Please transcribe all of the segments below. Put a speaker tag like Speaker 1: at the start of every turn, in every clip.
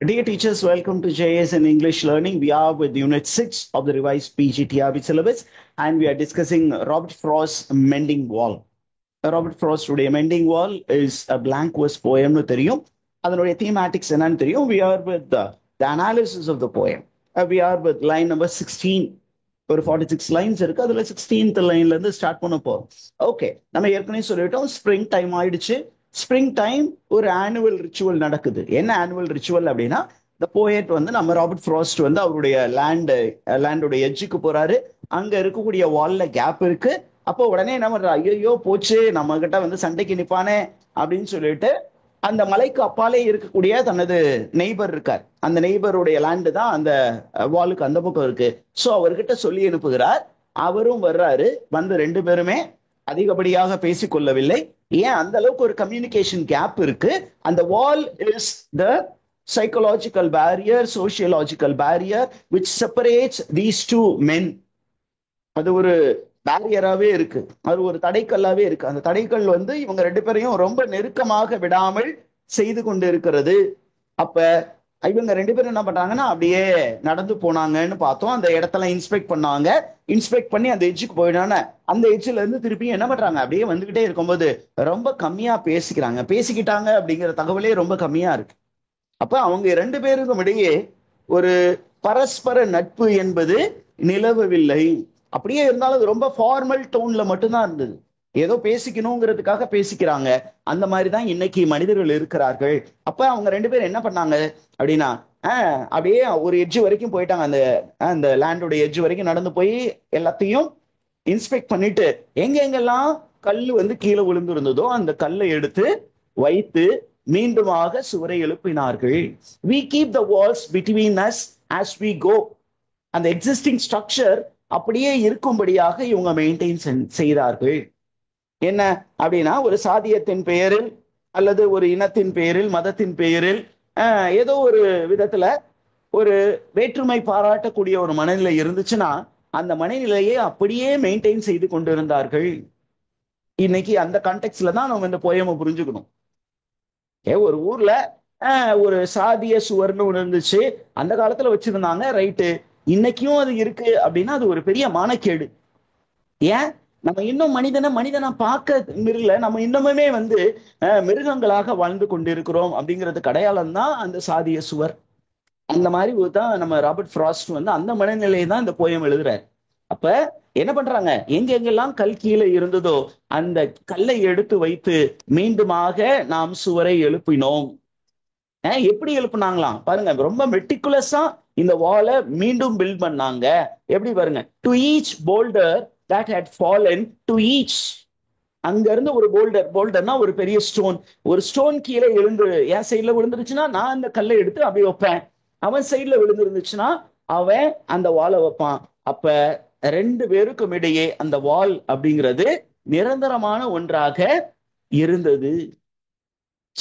Speaker 1: Dear teachers, welcome to JS in English Learning. We are with Unit 6 of the revised PGTRB syllabus and we are discussing Robert Frost's Mending Wall. Robert Frost's Mending Wall is a blank verse poem. அதனுடைய thematics என்னன்னு தெரியும். We are with the analysis of the poem. We are with line number 16. ஒரு 46 lines இருக்கு. அதுல 16th லைன்ல இருந்து start பண்ண போறோம். ஓகே, நம்ம ஏற்கனவே சொல்லிட்டோம் ஸ்ப்ரிங் டைம் ஆயிடுச்சு. ஸ்ப்ரிங் டைம் ஒரு ஆனுவல் ரிச்சுவல் நடக்குது. என்ன ஆனுவல் ரிச்சுவல் அப்படின்னா, இந்த போயட் வந்து நம்ம ராபர்ட் ஃப்ராஸ்ட் வந்து அவருடைய லேண்டோட எட்ஜுக்கு போறாரு. அங்க இருக்கக்கூடிய வால்ல கேப் இருக்கு. அப்போ உடனே என்ன பண்ற, ஐயோ போச்சு, நம்ம கிட்ட வந்து சண்டைக்கு நிப்பானே அப்படின்னு சொல்லிட்டு அந்த மலைக்கு அப்பாலே இருக்கக்கூடிய தனது நெய்பர் இருக்கார். அந்த நெய்பருடைய லேண்டு தான் அந்த வாலுக்கு அந்த பக்கம் இருக்கு. ஸோ அவர்கிட்ட சொல்லி அனுப்புகிறார். அவரும் வர்றாரு. வந்து ரெண்டு பேருமே அதிகப்படியாக பேசிக்கொள்ளவில்லை. ஏன், அந்த அளவுக்கு ஒரு கம்யூனிகேஷன் கேப் இருக்கு. அந்த wall is the psychological barrier, sociological barrier which separates these two men. அது ஒரு பேரியராகவே இருக்கு, அது ஒரு தடைக்கல்லாவே இருக்கு. அந்த தடைக்கல் வந்து இவங்க ரெண்டு பேரையும் ரொம்ப நெருக்கமாக விடாமல் செய்து கொண்டு இருக்கிறது. அப்ப இவங்க ரெண்டு பேரும் என்ன பண்றாங்கன்னா அப்படியே நடந்து போனாங்கன்னு பார்த்தோம். அந்த இடத்துல இன்ஸ்பெக்ட் பண்ணாங்க. இன்ஸ்பெக்ட் பண்ணி அந்த எட்ஜுக்கு போயிடான அந்த எட்ஜ்ல இருந்து திருப்பி என்ன பண்றாங்க, அப்படியே வந்துகிட்டே இருக்கும்போது ரொம்ப கம்மியா பேசிக்கிட்டாங்க அப்படிங்கிற தகவலே ரொம்ப கம்மியா இருக்கு. அப்ப அவங்க ரெண்டு பேருக்கும் இடையே ஒரு பரஸ்பர நட்பு என்பது நிலவவில்லை. அப்படியே இருந்தாலும் அது ரொம்ப ஃபார்மல் டோன்ல மட்டும்தான் இருந்தது. ஏதோ பேசிக்கணுங்கிறதுக்காக பேசிக்கிறாங்க. அந்த மாதிரிதான் இன்னைக்கு மனிதர்கள் இருக்கிறார்கள். அப்ப அவங்க ரெண்டு பேரும் என்ன பண்ணாங்க அப்படின்னா, அப்படியே ஒரு எட்ஜ் வரைக்கும் போயிட்டாங்க. அந்த அந்த லேண்டோட எட்ஜ் வரைக்கும் நடந்து போய் எல்லாத்தையும் இன்ஸ்பெக்ட் பண்ணிட்டு எங்கெங்கெல்லாம் கல்லு வந்து கீழே விழுந்து இருந்ததோ அந்த கல்லை எடுத்து வைத்து மீண்டுமாக சுவரை எழுப்பினார்கள். We keep the walls between us as we go. அந்த எக்ஸிஸ்டிங் ஸ்ட்ரக்சர் அப்படியே இருக்கும்படியாக இவங்க மெயின்டைன் செய்தார்கள். என்ன அப்படின்னா, ஒரு சாதியத்தின் பெயரில் அல்லது ஒரு இனத்தின் பெயரில், மதத்தின் பெயரில் ஏதோ ஒரு விதத்துல ஒரு வேற்றுமை பாராட்டக்கூடிய ஒரு மனநிலை இருந்துச்சுன்னா அந்த மனநிலையை அப்படியே மெயின்டைன் செய்து கொண்டிருந்தார்கள். இன்னைக்கு அந்த கான்டெக்ட்ல தான் நம்ம இந்த போயமை புரிஞ்சுக்கணும். ஒரு ஊர்ல ஒரு சாதிய சுவர்னு ஒண்ணு இருந்துச்சு. அந்த காலத்துல வச்சிருந்தாங்க, ரைட்டு. இன்னைக்கும் அது இருக்கு அப்படின்னா அது ஒரு பெரிய மானக்கேடு. ஏன், நம்ம இன்னும் மனிதனை பார்க்க மிருகல, நம்ம இன்னுமே வந்து மிருகங்களாக வாழ்ந்து கொண்டிருக்கிறோம் அப்படிங்கிறதுக்கு அடையாளம் தான் அந்த சாதிய சுவர். அந்த மாதிரி தான் நம்ம ராபர்ட் ஃப்ராஸ்ட் வந்து அந்த மனநிலையை தான் இந்த போயம் எழுதுறாரு. அப்ப என்ன பண்றாங்க, எங்கெங்கெல்லாம் கல் கீழே இருந்ததோ அந்த கல்லை எடுத்து வைத்து மீண்டுமாக நாம் சுவரை எழுப்பினோம். எப்படி எழுப்புனாங்களாம் பாருங்க, ரொம்ப மெட்டிகுலஸா இந்த வாலை மீண்டும் பில்ட் பண்ணாங்க. எப்படி பாருங்க, to each boulder that had fallen to each. அங்க இருந்து ஒரு போல்டர்னா ஒரு பெரிய ஸ்டோன், ஒரு ஸ்டோன் கீழே எழுந்து என் சைட்ல விழுந்துருச்சுன்னா நான் அந்த கல்லை எடுத்து அப்படி வைப்பேன். அவன் சைட்ல விழுந்துருந்துச்சுன்னா அவன் அந்த வாலை வைப்பான். அப்ப ரெண்டு பேருக்கும் இடையே அந்த வால் அப்படிங்கிறது நிரந்தரமான ஒன்றாக இருந்தது.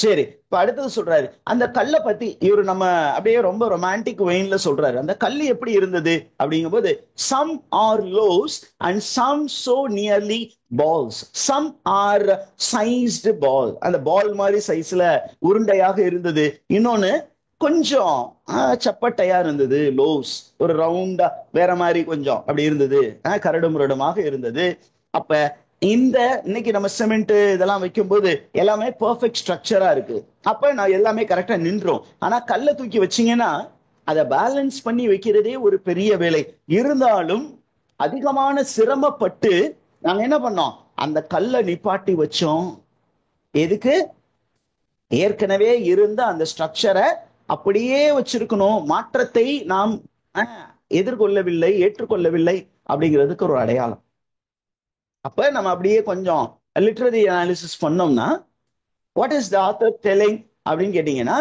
Speaker 1: சரி, இப்ப அடுத்தது சொல்றாரு அந்த கல்லை பத்தி. இவரு நம்ம அப்படியே ரொம்ப ரொமான்டிக் வெயின்ல சொல்றாரு. அந்த கல் எப்படி இருந்தது அப்படிங்கும் போது, some are loaves and some so nearly balls, some are sized ball, அந்த பால் மாதிரி சைஸ்ல உருண்டையாக இருந்தது. இன்னொன்னு கொஞ்சம் சப்பட்டையா இருந்தது, லோஸ் ஒரு ரவுண்டா வேற மாதிரி கொஞ்சம் அப்படி இருந்தது, கரடு முரடுமாக இருந்தது. அப்ப இந்த இன்னைக்கு நம்ம சிமெண்ட் இதெல்லாம் வைக்கும் போது எல்லாமே பெர்ஃபெக்ட் ஸ்ட்ரக்சரா இருக்கு. அப்ப நான் எல்லாமே கரெக்டா நின்றோம். ஆனா கல்லை தூக்கி வச்சீங்கன்னா அதை பேலன்ஸ் பண்ணி வைக்கிறதே ஒரு பெரிய வேலை. இருந்தாலும் அதிகமான சிரமப்பட்டு நாங்க என்ன பண்ணோம், அந்த கல்லை நிப்பாட்டி வச்சோம். எதுக்கு, ஏற்கனவே இருந்த அந்த ஸ்ட்ரக்சரை அப்படியே வச்சிருக்கணும். மாற்றத்தை நாம் எதிர்கொள்ளவில்லை, ஏற்றுக்கொள்ளவில்லை அப்படிங்கிறதுக்கு ஒரு அடையாளம். அப்ப நம்ம அப்படியே கொஞ்சம் லிட்ரரி அனாலிசிஸ் பண்ணோம்னா, what is the author telling அப்படின்னு கேட்டீங்கன்னா,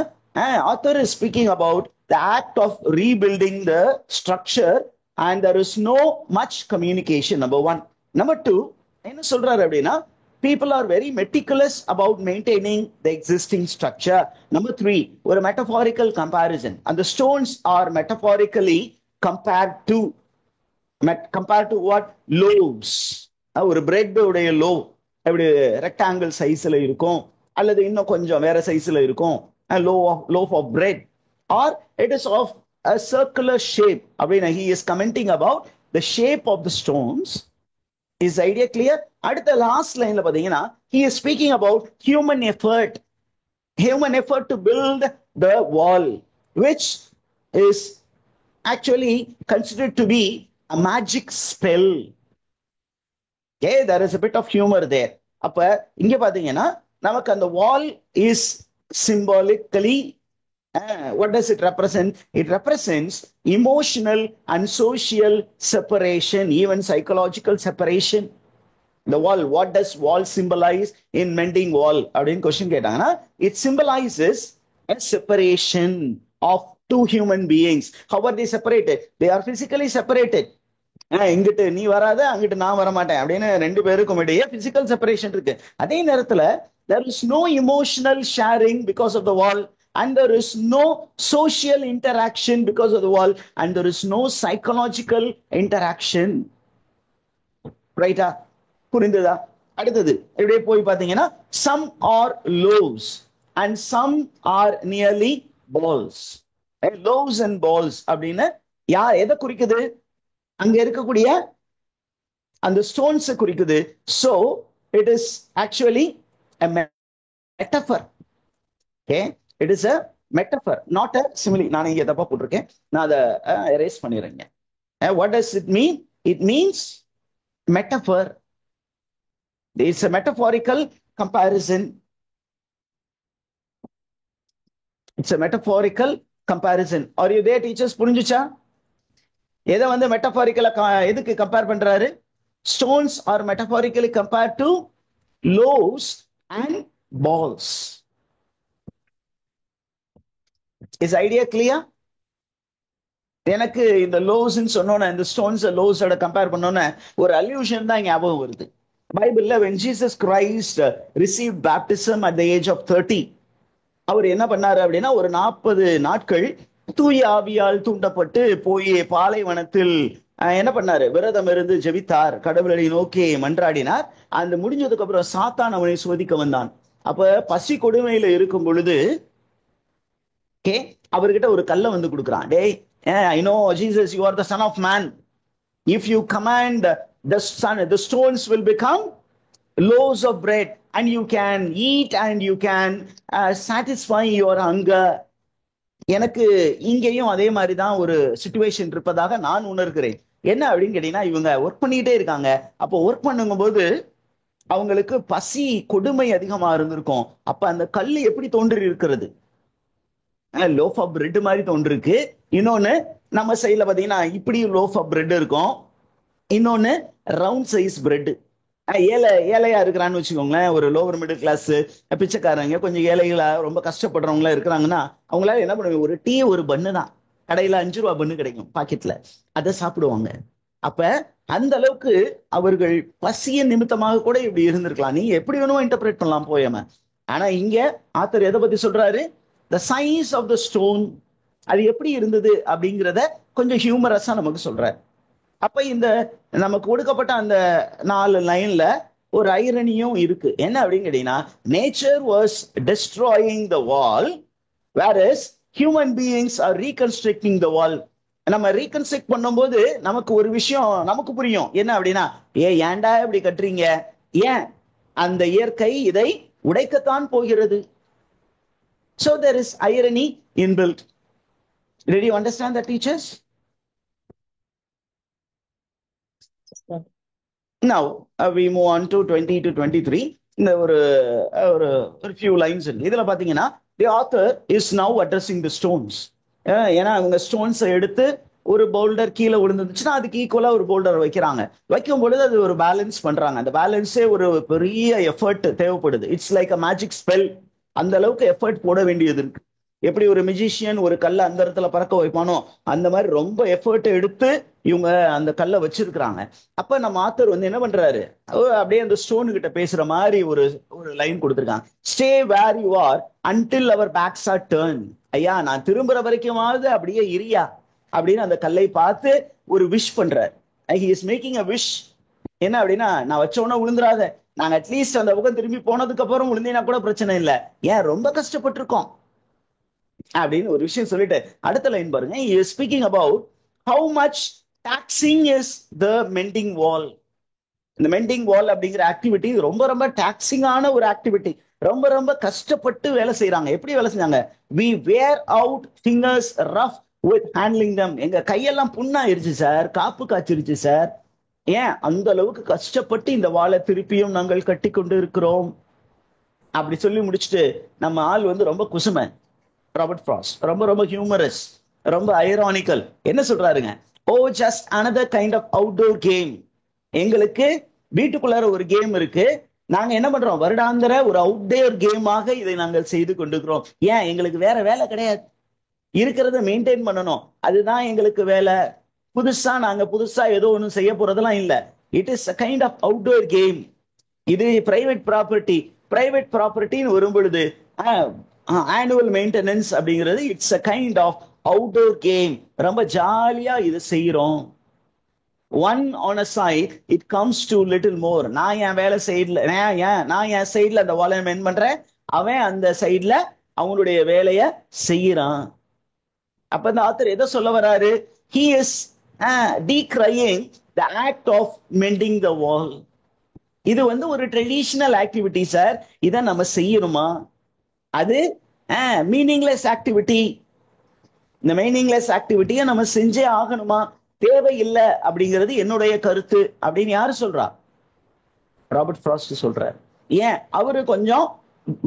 Speaker 1: author is speaking about the act of rebuilding the structure and there is no much communication, number one. Number two, என்ன சொல்றாரு அப்படின்னா, people are very meticulous about maintaining the existing structure. Number three, ஒரு metaphorical comparison, and the stones are metaphorically compared to what, loaves. ஒரு bread உடைய loaf எப்படி rectangle சைஸ்ல இருக்கும் அல்லது இன்னும் கொஞ்சம் வேற சைஸ்ல இருக்கும், loaf of bread. or it is of a circular shape. அப்படின்னு he is commenting about the shape of the stones. Is the idea clear? அடுத்த லாஸ்ட் லைன்ல பாத்தீங்கன்னா he is speaking about human effort to build the wall, which is actually considered to be a magic spell. Okay, there is a bit of humor there. அப்ப இங்க பாத்தீங்கன்னா நமக்கு அந்த wall is symbolically what does it represent? It represents emotional and social separation, even psychological separation. The wall, what does wall symbolize in mending wall? அப்படின்னு question கேட்டாங்கன்னா it symbolizes a separation of two human beings. How are they separated? They are physically separated. இங்கிட்டு நீ வராத, அங்கிட்டு நான் வரமாட்டேன் அப்படின்னு ரெண்டு பேருக்கும் இடையே பிசிக்கல் செப்பரேஷன் இருக்கு. அதே நேரத்துல there is no emotional sharing because of the wall, and there is no social interaction because of the wall, and there is no psychological interaction. ரைட்டா? புரிந்ததா? அடுத்தது இப்படியே போய் பாத்தீங்கன்னா some are loaves and some are nearly balls. loaves and balls அப்படின்னு எதை குறிக்குது? அங்க இருக்கக்கூடிய அந்த ஸ்டோன்ஸ் குறிக்குது. so it is actually a metaphor. okay, it is a metaphor, not a simile. நான் இங்க தப்பா போட்டிருக்கேன், நான் அதை erase பண்ணிடுறேங்க. what does it mean? It means metaphor. It's a metaphorical comparison. It's a metaphorical comparison. Are you there, teachers? புரிஞ்சுச்சா? எதை வந்து மெட்டபாரிக்கலா எதுக்கு கம்பேர் பண்றாரு? Stones are metaphorically compare to loaves and balls. Is idea clear? எனக்கு இந்த loaves சொன்னோன்னு, இந்த stones லோவ்ஸோட compare பண்ணோன்னு ஒரு அல்யூஷன் தான் ஞாபகம் வருது. பைபிள்ல when Jesus Christ received baptism at the age of 30, அவர் என்ன பண்ணாரு அப்படின்னா ஒரு 40 நாட்கள் தூய ஆவியால் தூண்டப்பட்டு போய் பாலைவனத்தில் என்ன பண்ணாரு? விரதம் இருந்து ஜெபித்தார், கடவுளை நோக்கி மன்றாடினார். அந்த முடிஞ்சதுக்கு அப்புறம் சாத்தான் அவனை சோதிக்க வந்தான். அப்ப பசி கொடுமையில இருக்கும் பொழுது அவர்கிட்ட ஒரு கல்லை வந்து கொடுக்குறான். டேய், I know Jesus, you are the son of man. If you command the stones will become loaves of bread and you can eat and you can satisfy your hunger. எனக்கு இங்கேயும் அதே மாதிரிதான் ஒரு சிச்சுவேஷன் இருப்பதாக நான் உணர்கிறேன். என்ன அப்படின்னு கேட்டீங்கன்னா, இவங்க ஒர்க் பண்ணிட்டே இருக்காங்க. அப்போ ஒர்க் பண்ணும் போது அவங்களுக்கு பசி கொடுமை அதிகமா இருந்திருக்கும். அப்ப அந்த கல் எப்படி தோன்றி இருக்கிறது? லோஃப் ஆஃப் பிரெட் மாதிரி தோன்றிருக்கு. இன்னொன்னு நம்ம சைட்ல பாத்தீங்கன்னா இப்படி லோஃப் ஆஃப் பிரெட் இருக்கும், இன்னொன்னு ரவுண்ட் சைஸ் பிரெட். ஏழையா இருக்கிறான்னு வச்சுக்கோங்களேன், ஒரு லோவர் மிடில் கிளாஸ் பிச்சைக்காரங்க, கொஞ்சம் ஏழைகளா ரொம்ப கஷ்டப்படுறவங்களா இருக்கிறாங்கன்னா அவங்களால என்ன பண்ணுவாங்க? ஒரு டீ ஒரு பன்னு தான், கடையில 5 ரூபா பன்னு கிடைக்கும் பாக்கெட்ல, அதை சாப்பிடுவாங்க. அப்ப அந்த அளவுக்கு அவர்கள் பசிய நிமித்தமாக கூட இப்படி இருந்திருக்கலாம். நீங்க எப்படி வேணுமோ இன்டர்பிரேட் பண்ணலாம் போயம. ஆனா இங்க ஆத்தர் எதை பத்தி சொல்றாரு? The size of the stone, அது எப்படி இருந்தது அப்படிங்கிறத கொஞ்சம் ஹியூமரஸா நமக்கு சொல்றாரு. அப்ப இந்த நமக்கு கொடுக்கப்பட்ட அந்த 4 லைன்ல ஒரு ஐரனியும் இருக்கு. என்ன அப்படின்னு கேட்டீங்கன்னா, nature was destroying the wall, whereas human beings are reconstructing the wall. நம்ம ரீகன்ஸ்ட்ரக்ட் பண்ணும்போது நமக்கு ஒரு விஷயம் நமக்கு புரியும். என்ன அப்படின்னா, ஏன்டா இப்படி கட்டுறீங்க? ஏன்? அந்த இயற்கை இதை உடைக்கத்தான் போகிறது. So there is irony inbuilt. Did you understand that, teachers? Now we move on to 20 to 23. இந்த ஒரு few lines இருக்கு. இதுல பாத்தீங்கன்னா the author is now addressing the stones. ஏன்னா அவங்க ஸ்டோன்ஸ் எடுத்து ஒரு போல்டர் கீழே விழுந்துச்சுன்னா அதுக்கு ஈக்குவலா ஒரு போல்டர் வைக்கிறாங்க. வைக்கும் பொழுது அது ஒரு பேலன்ஸ் பண்றாங்க. அந்த பேலன்ஸே ஒரு பெரிய எஃபர்ட் தேவைப்படுது. It's like a magic spell. அந்த அளவுக்கு எஃபர்ட் போட வேண்டியது இருக்கு. எப்படி ஒரு மியூசிஷியன் ஒரு கல்லை அந்த இடத்துல பறக்க வைப்பானோ அந்த மாதிரி ரொம்ப எஃபர்ட் எடுத்து இவங்க அந்த கல்லை வச்சிருக்கிறாங்க. அப்ப நம்ம ஆத்தர் வந்து என்ன பண்றாரு? அப்படியே அந்த ஸ்டோன் கிட்ட பேசுற மாதிரி ஒரு லைன் கொடுத்துருக்காங்க. Stay where you are until our backs are turn. ஐயா, நான் திரும்புற வரைக்குமாவது அப்படியே இரியா அப்படின்னு அந்த கல்லை பார்த்து ஒரு விஷ் பண்றாரு. He is making a wish. என்ன அப்படின்னா, நான் வச்சோன்னா விழுந்துராத, நாங்க அட்லீஸ்ட் அந்த பக்கம் திரும்பி போனதுக்கு அப்புறம் விழுந்தீங்கன்னா கூட பிரச்சனை இல்லை. ஏன்? ரொம்ப கஷ்டப்பட்டிருக்கோம். அப்படின்னு ஒரு விஷயம் சொல்லிட்டு அடுத்த லைன் பாருங்க, he is speaking about how much taxing is the mending wall. இந்த மெண்டிங் வால் அப்படிங்கிற ஆக்டிவிட்டி ரொம்ப ரொம்ப டாக்ஸிங்கான ஒரு ஆக்டிவிட்டி. ரொம்ப ரொம்ப கஷ்டப்பட்டு வேலை செய்யறாங்க. எப்படி வேலை செஞ்சாங்க? we wear out fingers rough with handling them. எங்க கையெல்லாம் புண்ணாயிருச்சு சார், காப்பு காய்ச்சிருச்சு சார். ஏன் அந்த அளவுக்கு கஷ்டப்பட்டு இந்த வாளை திருப்பியும் நாங்கள் கட்டி கொண்டு இருக்கிறோம். அப்படி சொல்லி முடிச்சுட்டு நம்ம ஆள் வந்து ரொம்ப குசுமை. ராபர்ட் ஃப்ராஸ்ட் ரொம்ப ரொம்ப ஹியூமரஸ், ரொம்ப ஐரானிக்கல். என்ன சொல்றாருங்க? Oh just another kind of outdoor game. எங்களுக்கு வீட்டுக்குள்ளார ஒரு கேம் இருக்கு, நாங்க என்ன பண்றோம்? வருடாந்திர ஒரு அவுட்டோர் கேமாக இதை நாங்கள் செய்து கொண்டிருக்கிறோம். ஏன்? எங்களுக்கு வேற வேலை கிடையாது, இருக்கிறத மெயின்டைன் பண்ணணும், அதுதான் எங்களுக்கு வேலை. புதுசா ஏதோ ஒண்ணு செய்ய போறதெல்லாம் இல்ல. It is a kind of outdoor game. இது பிரைவேட் ப்ராப்பர்ட்டின்னு வரும் பொழுது ஆனுவல் மெயின்டெனன்ஸ் அப்படிங்கிறது it's a kind of outdoor game. ரொம்ப ஜாலியா இது செய்யறோம். One on a side it comes to little more. நான் என் வேலை சைட்ல, நான் என் சைட்ல அந்த வாலை மெயின் பண்றேன், அவன் அந்த சைட்ல அவனுடைய வேலைய செய்யறான். அப்ப இந்த ஆத்தர் எதை சொல்ல வராரு? he is decrying the act of mending the wall. இது வந்து ஒரு ட்ரெடிஷனல் ஆக்டிவிட்டி சார், இதை நம்ம செய்யணுமா? அது மீனிங்லெஸ் ஆக்டிவிட்டி. இந்த மீனிங்லெஸ் ஆக்டிவிட்டியை நம்ம செஞ்சே ஆகணுமா? தேவையில்லை அப்படிங்கிறது என்னுடைய கருத்து அப்படின்னு யாரு சொல்றா? ராபர்ட் ஃப்ராஸ்ட் சொல்றார். ஏன்? அவரு கொஞ்சம்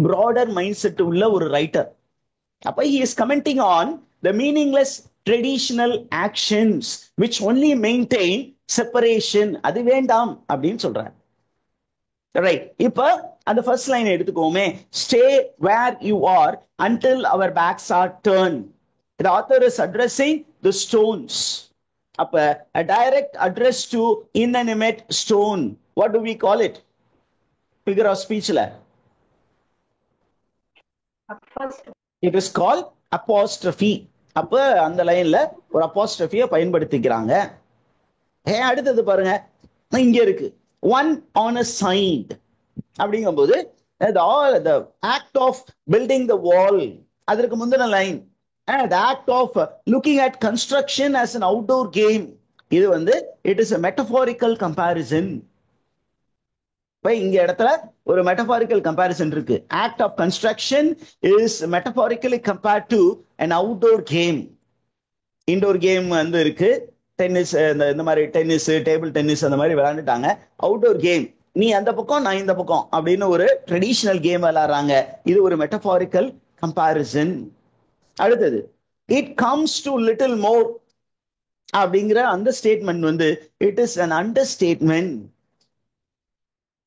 Speaker 1: ப்ராடர் மைண்ட் செட் உள்ள ஒரு ரைட்டர். அப்ப he is commenting on the meaningless traditional actions which only maintain separation. அது வேண்டாம் அப்படின்னு சொல்றார். ரைட். இப்ப அந்த ஃபர்ஸ்ட் லைன் எடுத்துக்கோமே, stay where you are until our backs are turn. The author is addressing the stones. அப்ப a direct address to inanimate stone. What do we call it? Figure of speechல it is called apostrophe. அப்ப அந்த லைன்ல ஒரு apostrophe பயன்படுத்திக்கிறாங்க. அடுத்தது பாருங்க, இங்க இருக்கு one on a side அப்படிங்கும்போது the act of building the wall. அதற்கு முந்தின line the act of looking at construction as an outdoor game. இது வந்து it is a metaphorical comparison. இப்ப இங்க இடத்துல ஒரு மெட்டபாரிக்கல் கம்பேரிசன் இருக்கு. Act of construction is metaphorically compared to an outdoor game. Indoor game வந்து இருக்கு, டென்னிஸ், இந்த மாதிரி டென்னிஸ், டேபிள் டென்னிஸ் அந்த மாதிரி விளையாண்டுட்டாங்க. அவுட்டோர் கேம், நீ அந்த பக்கம் நான் இந்த பக்கம் அப்படின்னு ஒரு ட்ரெடிஷனல் கேம் விளையாடுறாங்க. இது ஒரு மெட்டபாரிக்கல் கம்பேரிசன். அடுத்தது இட் கம்ஸ் டு லிட்டில் மோர் அப்படிங்கிற அந்த ஸ்டேட்மெண்ட் வந்து இட் இஸ் an understatement.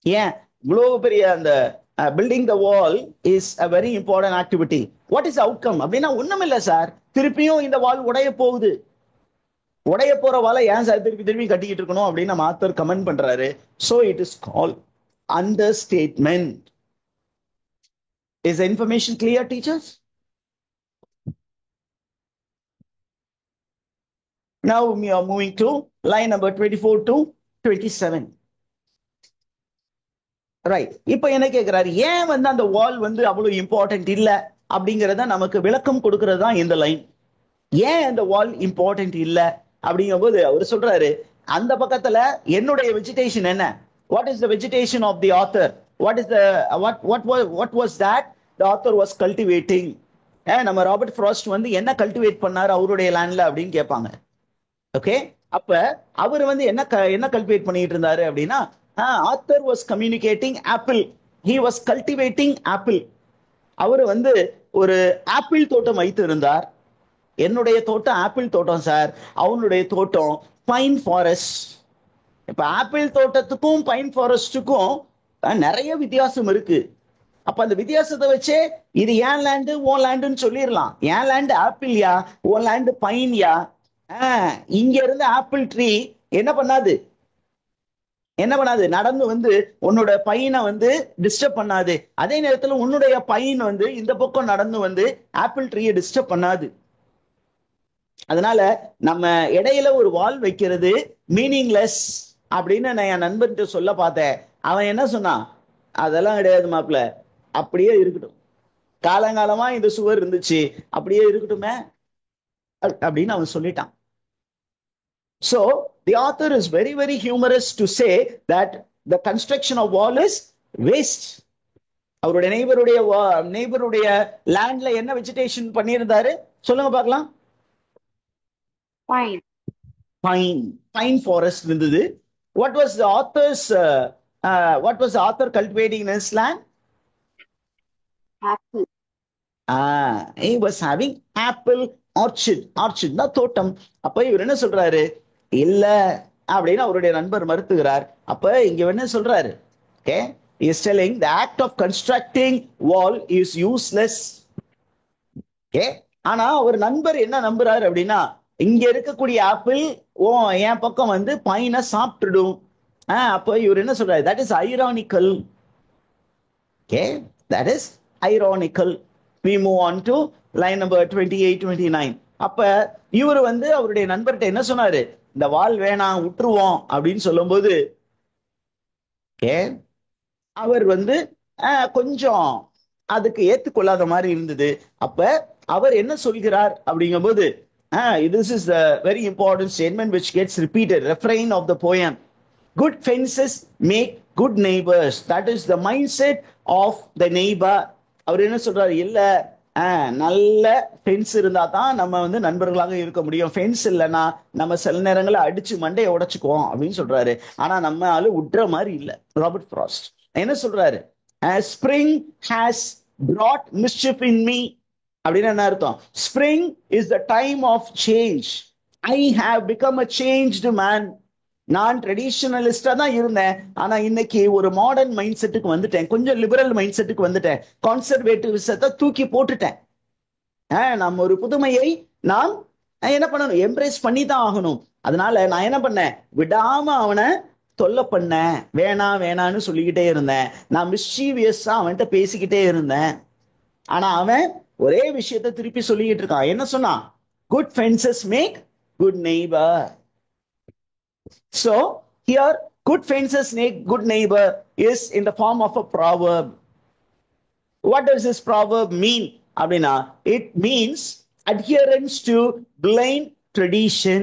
Speaker 1: ஏன்? இவ்வளவு பெரிய அந்த building the wall is a very important activity. What is outcome அப்படின்னா ஒண்ணும் இல்ல சார், திருப்பியும் இந்த வால் உடைய போகுது. உடைய போற வாலை ஏன் சார் திருப்பி திருப்பி கட்டிக்கிட்டு இருக்கணும் அப்படின்னு நம்ம ஆத்தர் கமெண்ட் பண்றாரு. So it is called understatement. Is the information clear teachers? Now we are moving to line number 24 to 27. Right. இப்ப என்ன கேட்கிறாரு? ஏன் வந்து அந்த வால் வந்து அவ்வளவு இம்பார்ட்டன்ட் இல்ல அப்படிங்கறத நமக்கு விளக்கம் கொடுக்கறது தான் இந்த லைன். ஏன் அந்த வால் இம்பார்ட்டன்ட் இல்ல அப்படிங்கும் போது அவர் சொல்றாரு, அந்த பக்கத்துல என்னுடைய வெஜிடேஷன் என்ன? What is the vegetation of the author? What is the what was that the author was cultivating? நம்ம ராபர்ட் ஃப்ராஸ்ட் வந்து என்ன கல்டிவேட் பண்ணாரு அவருடைய லேண்ட்ல அப்படின்னு கேட்பாங்க. ஓகே, அப்ப அவர் வந்து என்ன கல்டிவேட் பண்ணிட்டு இருந்தாரு அப்படின்னா, author was communicating apple. He was cultivating apple. அவர் வந்து ஒரு ஆப்பிள் தோட்டம் வைத்து இருந்தார். என்னுடைய தோட்டம் ஆப்பிள் தோட்டம் சார், அவனுடைய தோட்டம் பைன் ஃபாரஸ்ட். இப்ப ஆப்பிள் தோட்டத்துக்கும் பைன் ஃபாரஸ்டுக்கும் நிறைய வித்தியாசம் இருக்கு. அப்ப அந்த வித்தியாசத்தை வச்சே இது ஏன் லேண்டு ஓன் லேண்டுன்னு சொல்லிடலாம். ஏன் லேண்டு ஆப்பிள் யா, ஓன் லேண்டு பைன் யா. இங்க இருந்து ஆப்பிள் ட்ரீ என்ன பண்ணாது நடந்து வந்து உன்னோட பையனை வந்து டிஸ்டர்ப் பண்ணாது. அதே நேரத்தில் உன்னுடைய பையன் வந்து இந்த பக்கம் நடந்து வந்து ஆப்பிள் ட்ரீயை டிஸ்டர்ப் பண்ணாது. அதனால நம்ம இடையில ஒரு வால் வைக்கிறது மீனிங்லெஸ் அப்படின்னு நான் என் நண்பன்கிட்ட சொல்ல பார்த்தேன். அவன் என்ன சொன்னான்? அதெல்லாம் கிடையாது மாப்பிள்ள, அப்படியே இருக்கட்டும். காலங்காலமா இந்த சுவர் இருந்துச்சு, அப்படியே இருக்கட்டுமே அப்படின்னு அவன் சொல்லிட்டான். So the author is very, very humorous to say that the construction of wall is waste. அவருடைய நெய்பருடைய லேண்ட்ல என்ன வெஜிடேஷன் பண்ணியிருந்தாரு சொல்லுங்க பார்க்கலாம். பைன் ஃபாரஸ்ட் இருந்தது. What was the author cultivating in his land?
Speaker 2: Apple.
Speaker 1: He was having apple orchard. Orchardனா தோட்டம். அப்ப இவர் என்ன சொல்றாரு? இல்ல அப்படின்னு அவருடைய நண்பர் மறுத்துகிறார். அப்ப இங்க என்ன சொல்றாரு? Okay, he is telling the act of constructing wall is useless. Okay, ஆனா ஒரு நண்பர் என்ன நம்புறாரு அப்படின்னா, இங்க இருக்கக்கூடிய ஆப்பிள் என் பக்கம் வந்து பைனை சாப்பிட்டுடும். அப்ப இவர் என்ன சொல்றாரு? That is ironical. Okay, that is ironical. We move on to line number 28, 29. அப்ப இவர் வந்து அவருடைய நண்பர்கிட்ட என்ன சொன்னாரு? இந்த வால் வேணாம், விட்டுருவோம் அப்படின்னு சொல்லும்போது அவர் வந்து கொஞ்சம் அதுக்கு ஏத்துக்கொள்ளாத மாதிரி இருந்தது. அப்ப அவர் என்ன சொல்கிறார் அப்படிங்கும்போது, this is the very important statement which gets repeated, refrain of the poem. Good fences make good neighbors. That is the mindset of the neighbor. அவர் என்ன சொல்றாரு? இல்ல, நல்ல ஃபென்ஸ் இருந்தா தான் நம்ம வந்து நண்பர்களாக இருக்க முடியும். ஃபென்ஸ் இல்லைன்னா நம்ம சில நேரங்களை அடிச்சு மண்டையை உடைச்சுக்குவோம் அப்படின்னு சொல்றாரு. ஆனா நம்ம ஆளு விட்ற மாதிரி இல்ல. ராபர்ட் ஃப்ராஸ்ட் என்ன சொல்றாரு? Spring has brought mischief in me அப்படின்னு என்ன அர்த்தம்? Spring is the time of change. I have become a changed man. நான் ட்ரெடிஷனலிஸ்டா தான் இருந்தேன், ஆனா இன்னைக்கு ஒரு மாடர்ன் மைண்ட் செட்டுக்கு வந்துட்டேன், கொஞ்சம் லிபரல் மைண்ட் செட்டுக்கு வந்துட்டேன், கான்சர்வேட்டிவிசத்தை தூக்கி போட்டுட்டேன். நம்ம ஒரு புதுமையை நாம் என்ன பண்ணணும்? எம்ப்ரேஸ் பண்ணி தான் ஆகணும். அதனால நான் என்ன பண்ணேன்? விடாம அவனை தொல்லை பண்ணேன், வேணான்னு சொல்லிக்கிட்டே இருந்தேன். நான் மிஸ்சீவியஸா அவன்கிட்ட பேசிக்கிட்டே இருந்தேன். ஆனா அவன் ஒரே விஷயத்தை திருப்பி சொல்லிக்கிட்டு இருக்கான். என்ன சொன்னான்? Good fences make good neighbour. So here, good fences make good neighbor is in the form of a proverb. What does this proverb mean? Abhina, it means adherence to blind tradition.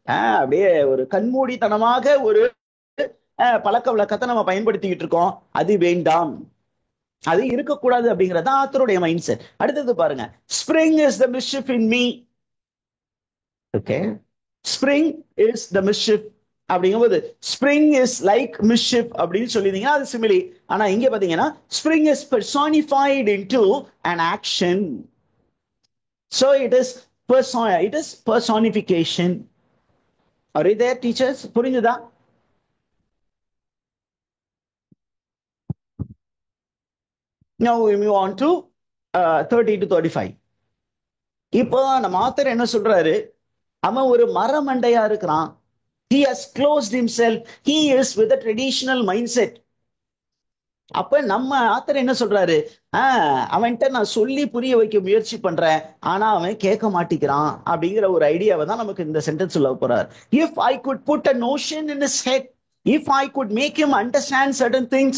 Speaker 1: அப்படியே ஒரு கண்மூடித்தனமாக ஒரு பழக்க வழக்கத்தை நம்ம பயன்படுத்திக்கிட்டு இருக்கோம். அது வேண்டாம், அது இருக்கக்கூடாது அப்படிங்கறத ஆத்தருடைய மைண்ட் செட். அடுத்தது பாருங்க, spring is the mischief in me. Okay, spring is the mischief அப்படிங்கும்போது ஸ்ப்ரிங் இஸ் லைக் மிஸ்ஷிப் அப்படின்னு சொல்லியிருந்தீங்கன்னா அது சிமிலி. ஆனா இங்க பாத்தீங்கன்னா spring is personified into an action. So it is personification. Are you there, teachers? புரிஞ்சுதா? Now we move on to 30 to 35. இப்போ நம்ம author என்ன சொல்றாரு? அவன் ஒரு மரமண்டையா இருக்கிறான். He has closed himself. He is with a traditional mindset. அப்ப நம்ம ஆத்தர் என்ன சொல்றாரு? அவன்கிட்ட நான் சொல்லி புரிய வைக்க முயற்சி பண்றேன், ஆனா அவன் கேட்க மாட்டேங்கிறான் அப்படிங்கிற ஒரு ஐடியாவை தான் நமக்கு இந்த சென்டென்ஸ் சொல்ல போறார். If I could put a notion in his head, if I could make him understand certain things.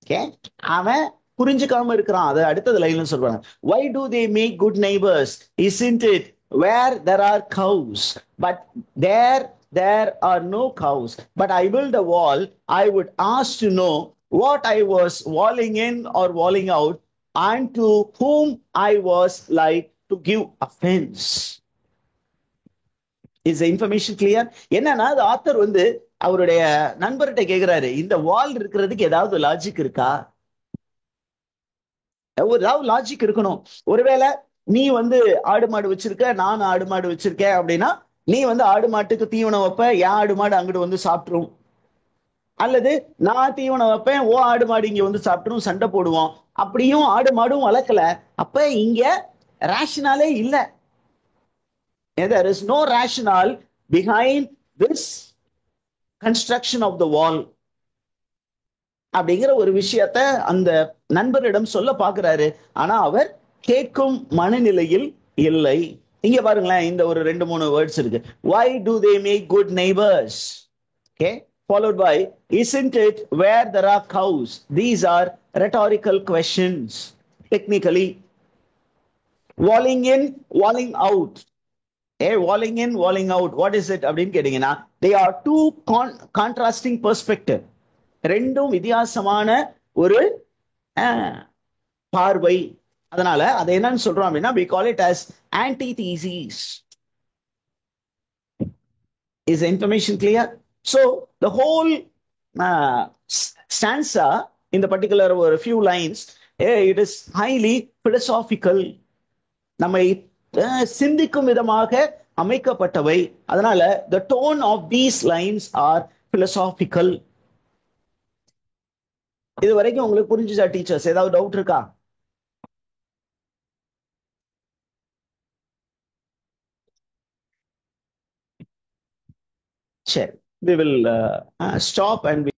Speaker 1: Okay, அவன் புரிஞ்சுக்காம இருக்கிறான். அதை அடுத்தது லைன்ல சொல்றாங்க. Why do they make good neighbors? Isn't it where there are cows? But there are no cows. But I build a wall. I would ask to know what I was walling in or walling out, and to whom I was like to give offense. Is the information clear? என்னன்னா the author வந்து அவருடைய நண்பர்கிட்ட கேக்குறாரு, இந்த வால் இருக்கிறதுக்கு ஏதாவது logic இருக்கா? ஏதாவது லாஜிக் இருக்கணும். ஒருவேளை நீ வந்து ஆடு மாடு வச்சிருக்க, நான் ஆடு மாடு வச்சிருக்கேன் அப்படின்னா, நீ வந்து ஆடு மாட்டுக்கு தீவனம் வைப்ப, என் ஆடு மாடு அங்கிட்டு வந்து சாப்பிட்டுரும். அல்லது நான் தீவனம் வைப்பேன், ஓ ஆடு மாடு இங்க வந்து சாப்பிட்டுரும், சண்டை போடுவோம். அப்படியும் ஆடு மாடும் வளர்க்கல. அப்ப இங்க ரேஷனாலே இல்ல. There is no rationale behind this construction of the wall. அப்படிங்கிற ஒரு விஷயத்த அந்த நண்பரிடம் சொல்ல பாக்குறாரு. ஆனா அவர் கேட்கும் மனநிலையில் இல்லை. இங்க பாருங்களேன், இந்த ஒரு 2-3 வேர்ட்ஸ் இருக்கு. Why do they make good neighbors? Okay, followed by isn't it where there are cows? These are rhetorical questions. technically. Walling in, walling out. Walling in, walling out. What is it அப்படின்னு கேட்டீங்கன்னா they are two contrasting perspective. ரெண்டும் வித்தியாசமான ஒரு பார்வை. அதனால அதை என்னன்னு சொல்றோம் அப்படின்னா we call it as antitheses. Is the information clear? So the whole stanza in the particular ஒரு few lines, it is highly philosophical. நம்மை சிந்திக்கும் விதமாக அமைக்கப்பட்டவை. அதனால the tone of these lines are philosophical. இது வரைக்கும் உங்களுக்கு புரிஞ்சுச்சா டீச்சர்ஸ்? ஏதாவது டவுட் இருக்கா? சரி, we will stop and